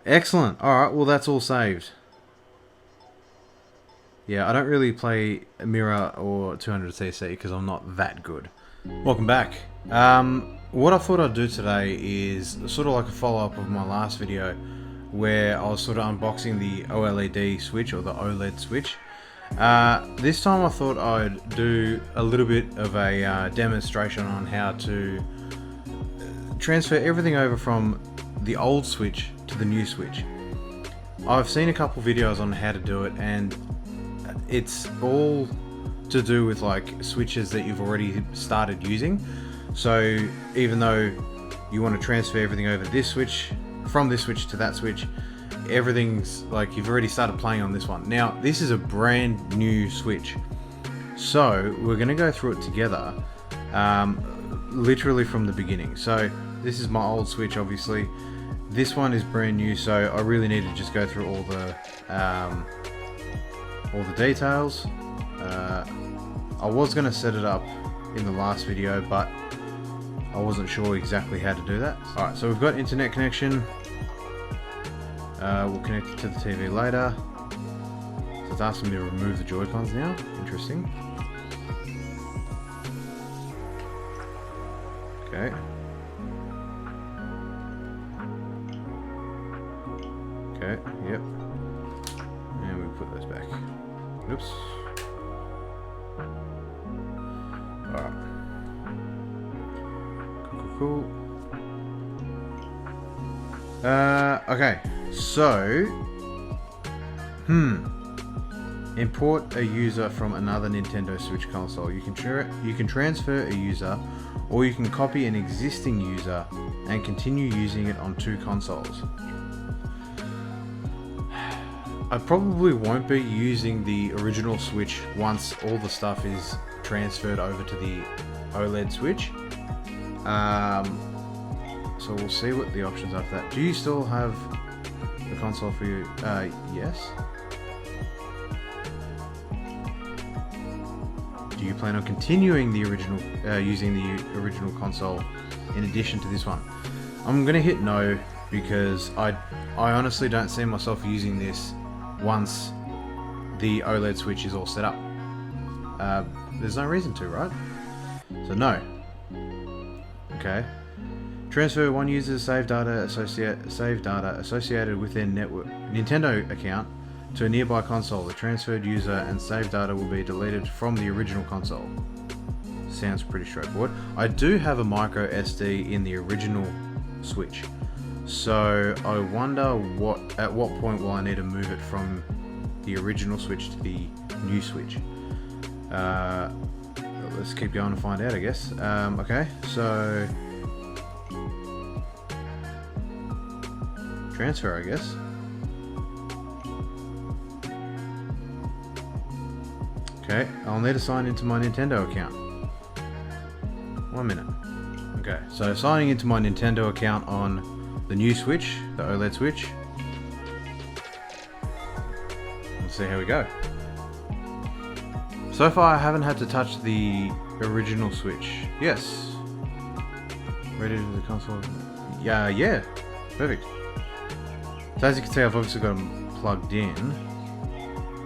Excellent. Alright, well that's all saved. Yeah, I don't really play Mirror or 200cc because I'm not that good. Welcome back. What I thought I'd do today is sort of like a follow-up of my last video where I was sort of unboxing the OLED switch or the OLED switch. This time I thought I'd do a little bit of a demonstration on how to transfer everything over from the old switch to the new switch. I've seen a couple videos on how to do it, and it's all to do with like switches that you've already started using. So even though you want to transfer everything over this switch, from this switch to that switch, everything's like you've already started playing on this one. Now this is a brand new switch, so we're going to go through it together, literally from the beginning. So this is my old switch, obviously. This one is brand new, so I really need to just go through all the details. I was going to set it up in the last video, but I wasn't sure exactly how to do that. Alright, so we've got internet connection. We'll connect it to the TV later. So it's asking me to remove the Joy-Cons now. Interesting. Okay. Okay, yep. And we put those back. Oops. Alright. Cool. Okay, so import a user from another Nintendo Switch console. You can transfer a user, or you can copy an existing user and continue using it on two consoles. I probably won't be using the original Switch once all the stuff is transferred over to the OLED Switch. So we'll see what the options are for that. Do you still have the console for you? Yes. Do you plan on continuing the original, using the original console in addition to this one? I'm gonna hit no because I honestly don't see myself using this once the OLED Switch is all set up. There's no reason to, right? So no. Okay. Transfer one user's save data associated with their network Nintendo account to a nearby console. The transferred user and save data will be deleted from the original console. Sounds pretty straightforward. I do have a micro SD in the original Switch, so I wonder at what point will I need to move it from the original Switch to the new Switch. Let's keep going and find out, I guess. Okay, so transfer, I guess. Okay, I'll need to sign into my Nintendo account. 1 minute. Okay, so signing into my Nintendo account on the new Switch, the OLED Switch. Let's see how we go. So far I haven't had to touch the original Switch. Yes. Ready to the console. Yeah, perfect. So as you can see, I've obviously got them plugged in.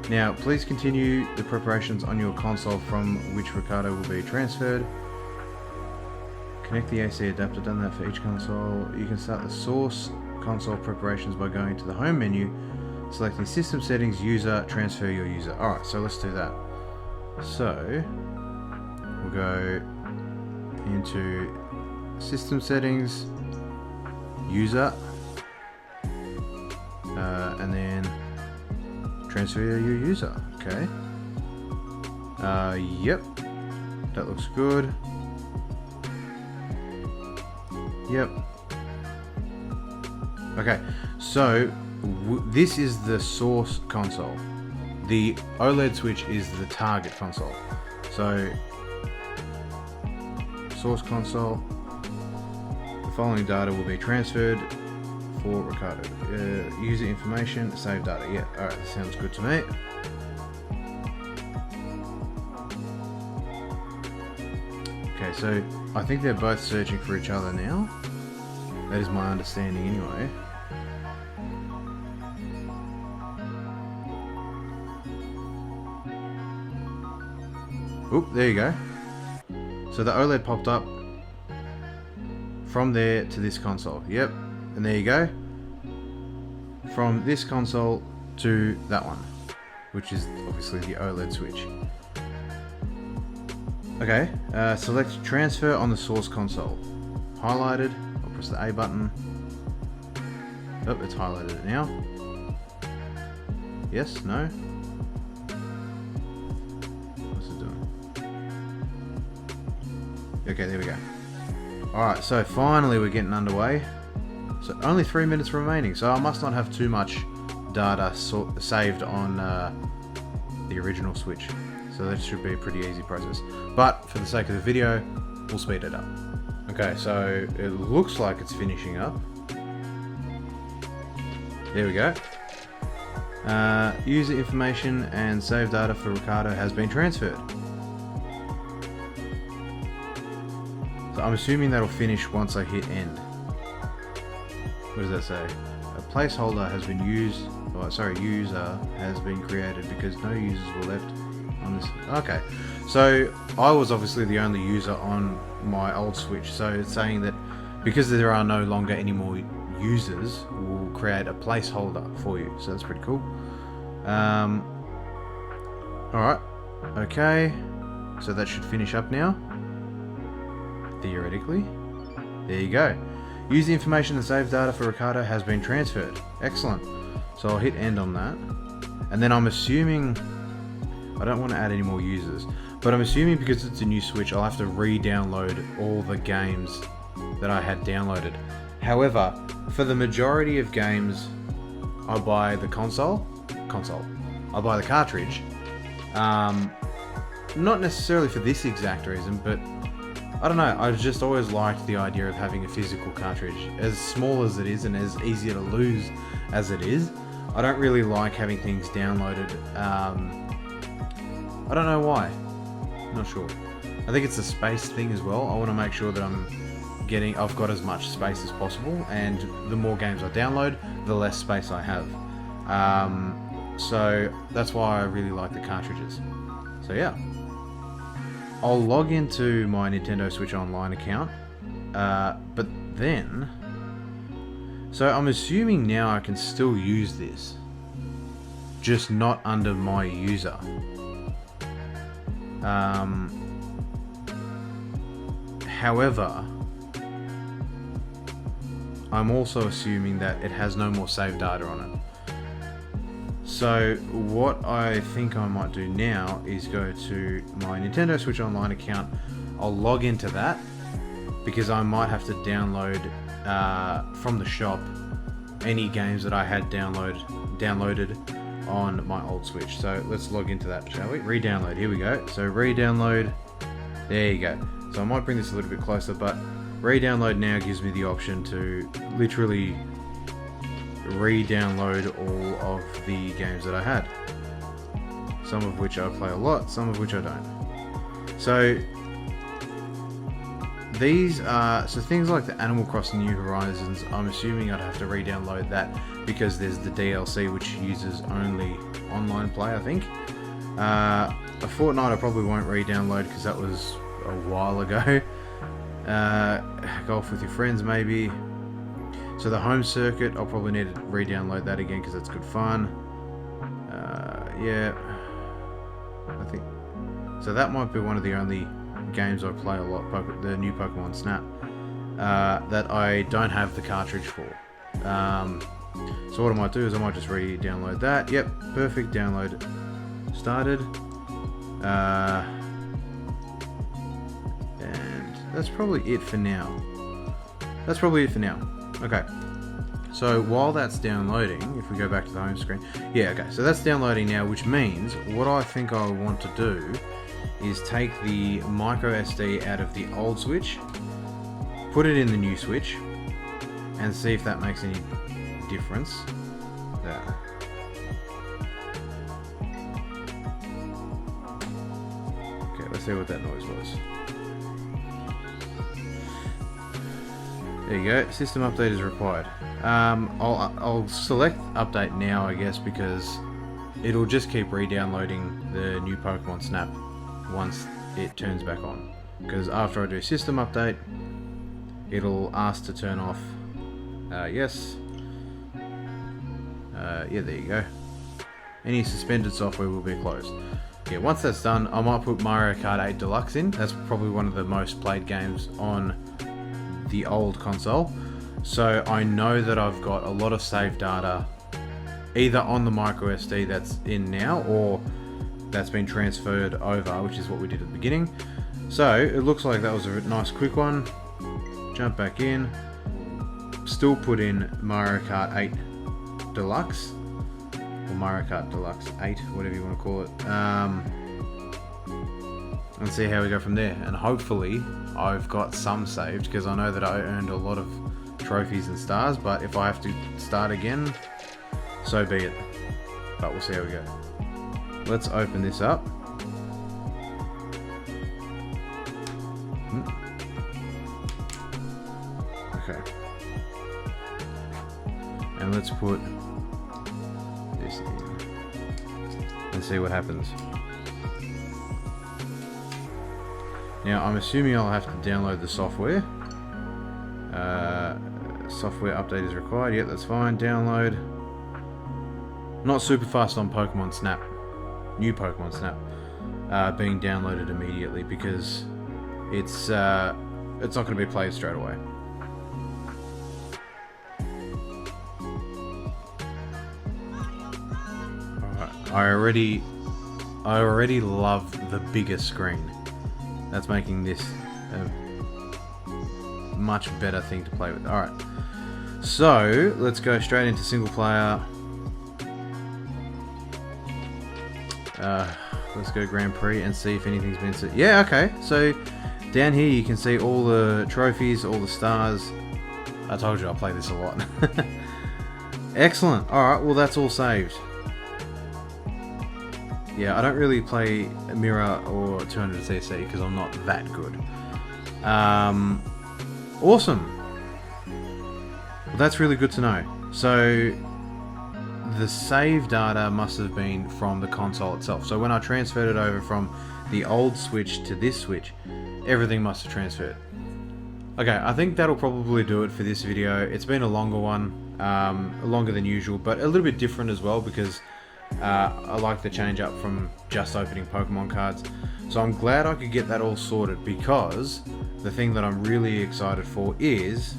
Now, please continue the preparations on your console from which Ricardo will be transferred. Connect the AC adapter, done that for each console. You can start the source console preparations by going to the home menu, selecting system settings, user, transfer your user. Alright, so let's do that. So, we'll go into system settings, user, and then transfer your user. Okay. Yep. That looks good. Yep. Okay, so this is the source console. The OLED Switch is the target console. So, source console. The following data will be transferred for Ricardo. User information, save data. Yeah, alright, that sounds good to me. Okay, so I think they're both searching for each other now. That is my understanding anyway. Oop, there you go. So the OLED popped up from there to this console. Yep, and there you go. From this console to that one, which is obviously the OLED switch. Okay, select transfer on the source console. Highlighted, I'll press the A button. Oh, it's highlighted now. Yes, no? What's it doing? Okay, there we go. Alright, so finally we're getting underway. So only 3 minutes remaining, so I must not have too much data saved on the original Switch. So that should be a pretty easy process. But for the sake of the video, we'll speed it up. Okay, so it looks like it's finishing up. There we go. User information and save data for Ricardo has been transferred. So I'm assuming that'll finish once I hit end. What does that say? A placeholder has been used. Oh, sorry, user has been created because no users were left on this. Okay, so I was obviously the only user on my old Switch. So it's saying that because there are no longer any more users, we'll create a placeholder for you. So that's pretty cool. Alright, okay, so that should finish up now, theoretically. There you go. Use the information and save data for Ricardo has been transferred. Excellent. So I'll hit end on that, and then I'm assuming I don't want to add any more users, but I'm assuming because it's a new Switch, I'll have to re-download all the games that I had downloaded. However, for the majority of games, I buy the I buy the cartridge. Not necessarily for this exact reason, but I don't know, I've just always liked the idea of having a physical cartridge. As small as it is and as easier to lose as it is, I don't really like having things downloaded. I don't know why. Not sure. I think it's a space thing as well. I want to make sure that I've got as much space as possible, and the more games I download, the less space I have. So that's why I really like the cartridges. So yeah, I'll log into my Nintendo Switch Online account, but then, so I'm assuming now I can still use this, just not under my user. However, I'm also assuming that it has no more save data on it. So what I think I might do now is go to my Nintendo Switch Online account. I'll log into that because I might have to download from the shop any games that I had downloaded on my old Switch. So let's log into that, shall we? Re-download, here we go. So re-download, there you go. So I might bring this a little bit closer, but re-download now gives me the option to literally re-download all of the games that I had. Some of which I play a lot, some of which I don't. So these are, so things like the Animal Crossing New Horizons, I'm assuming I'd have to re-download that because there's the DLC which uses only online play, I think. A Fortnite I probably won't re-download because that was a while ago. Golf with your friends maybe. So the home circuit, I'll probably need to re-download that again because that's good fun. Yeah, I think so. That might be one of the only games I play a lot. The new Pokemon Snap that I don't have the cartridge for. So what I might do is I might just re-download that. Yep, perfect. Download started. And that's probably it for now. Okay, so while that's downloading, if we go back to the home screen, yeah, okay, so that's downloading now, which means what I think I want to do is take the micro SD out of the old Switch, put it in the new Switch, and see if that makes any difference. There. Okay, let's see what that noise was. There you go, system update is required. I'll select update now, I guess, because it'll just keep re-downloading the new Pokemon Snap once it turns back on. Because after I do system update, it'll ask to turn off. Yes. Yeah, there you go. Any suspended software will be closed. Yeah, once that's done, I might put Mario Kart 8 Deluxe in. That's probably one of the most played games on the old console. So I know that I've got a lot of save data either on the micro SD that's in now, or that's been transferred over, which is what we did at the beginning. So it looks like that was a nice quick one. Jump back in. Still put in Mario Kart 8 Deluxe. Or Mario Kart Deluxe 8, whatever you want to call it. And see how we go from there. And hopefully I've got some saved, because I know that I earned a lot of trophies and stars, but if I have to start again, so be it. But we'll see how we go. Let's open this up. Okay. And let's put this in and see what happens. Now I'm assuming I'll have to download the software. Software update is required. Yep, that's fine. Download. Not super fast on Pokemon Snap. New Pokemon Snap being downloaded immediately, because it's not going to be played straight away. Alright, I already love the bigger screen. That's making this a much better thing to play with. Alright, so let's go straight into single player. Let's go Grand Prix and see if anything's been set. Yeah, okay. So down here you can see all the trophies, all the stars. I told you I play this a lot. Excellent. Alright, well that's all saved. Yeah, I don't really play Mirror or 200cc because I'm not that good. Awesome. Well, that's really good to know. So the save data must have been from the console itself. So when I transferred it over from the old Switch to this Switch, everything must have transferred. Okay, I think that'll probably do it for this video. It's been a longer one, longer than usual, but a little bit different as well, because I like the change up from just opening Pokemon cards. So I'm glad I could get that all sorted, because the thing that I'm really excited for is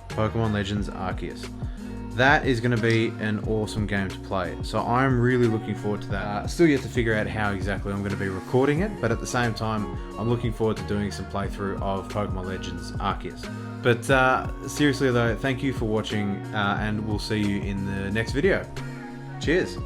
Pokemon Legends Arceus. That is going to be an awesome game to play. So I'm really looking forward to that. Still yet to figure out how exactly I'm going to be recording it, but at the same time, I'm looking forward to doing some playthrough of Pokemon Legends Arceus. But seriously though, thank you for watching, and we'll see you in the next video. Cheers!